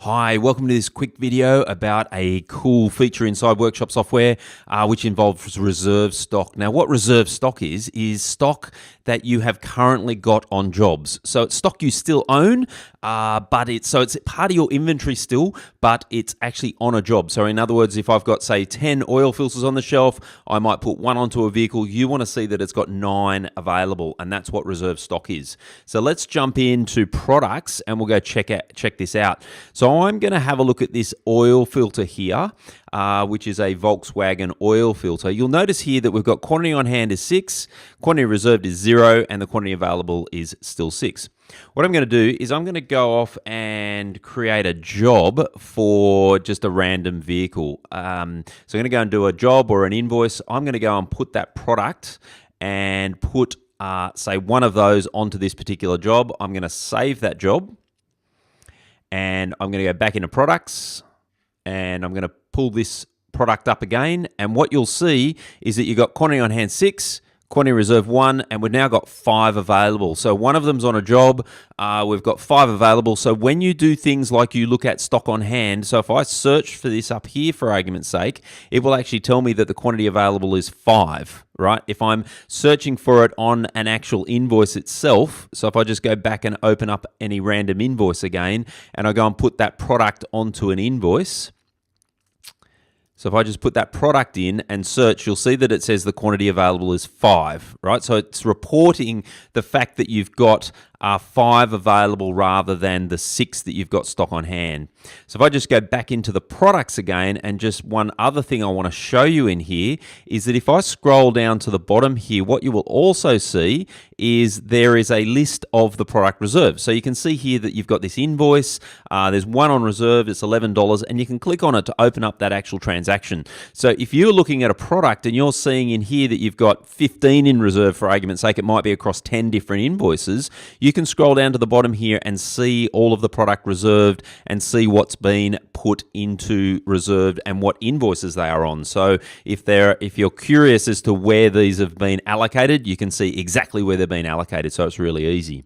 Hi, welcome to this quick video about a cool feature inside Workshop software which involves reserve stock. Now, what reserve stock is stock that you have currently got on jobs. So it's stock you still own, but it's part of your inventory still, but it's actually on a job. So in other words, if I've got, say, 10 oil filters on the shelf, I might put one onto a vehicle. You want to see that it's got 9 available, and that's what reserve stock is. So let's jump into products and we'll go check this out. So I'm going to have a look at this oil filter here, which is a Volkswagen oil filter. You'll notice here that we've got quantity on hand is 6, quantity reserved is 0, and the quantity available is still 6. What I'm going to do is I'm going to go off and create a job for just a random vehicle. So I'm going to go and do a job or an invoice. I'm going to go and put that product and put, say, one of those onto this particular job. I'm going to save that job. And I'm going to go back into products and I'm going to pull this product up again. And what you'll see is that you've got quantity on hand 6, quantity reserve 1, and we've now got 5 available. So one of them's on a job. We've got 5 available. So when you do things like you look at stock on hand, so if I search for this up here for argument's sake, it will actually tell me that the quantity available is 5. Right? If I'm searching for it on an actual invoice itself, so if I just go back and open up any random invoice again, and I go and put that product onto an invoice, so if I just put that product in and search, you'll see that it says the quantity available is 5, right? So it's reporting the fact that you've got 5 available rather than the 6 that you've got stock on hand. So if I just go back into the products again, and just one other thing I want to show you in here is that if I scroll down to the bottom here, what you will also see is there is a list of the product reserves. So you can see here that you've got this invoice, there's one on reserve, it's $11, and you can click on it to open up that actual transaction. So if you're looking at a product and you're seeing in here that you've got 15 in reserve, for argument's sake, it might be across 10 different invoices, you can scroll down to the bottom here and see all of the product reserved and see what's been put into reserved and what invoices they are on. So if you're curious as to where these have been allocated, you can see exactly where they've been allocated. So it's really easy.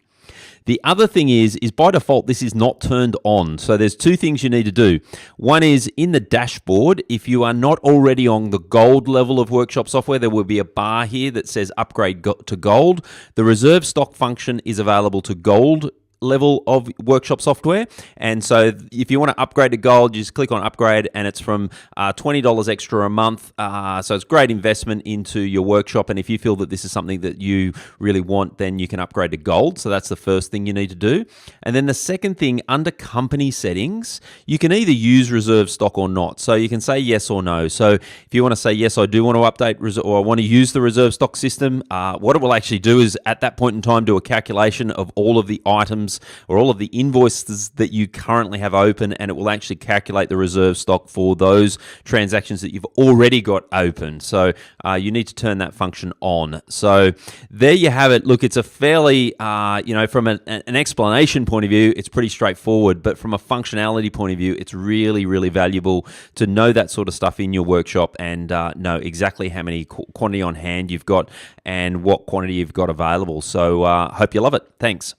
The other thing is by default, this is not turned on. So there's 2 things you need to do. One is in the dashboard, if you are not already on the gold level of Workshop software, there will be a bar here that says upgrade to gold. The reserve stock function is available to gold level of Workshop software, and so if you want to upgrade to gold, you just click on upgrade, and it's from $20 extra a month, so it's great investment into your Workshop. And if you feel that this is something that you really want, then you can upgrade to gold. So that's the first thing you need to do. And then the second thing, under company settings, you can either use reserve stock or not. So you can say yes or no. So if you want to say yes, I do want to update or I want to use the reserve stock system, what it will actually do is at that point in time do a calculation of all of the items or all of the invoices that you currently have open, and it will actually calculate the reserve stock for those transactions that you've already got open. So you need to turn that function on. So there you have it. Look, it's a fairly, from an explanation point of view, it's pretty straightforward, but from a functionality point of view, it's really, really valuable to know that sort of stuff in your Workshop and know exactly how many quantity on hand you've got and what quantity you've got available. So hope you love it. Thanks.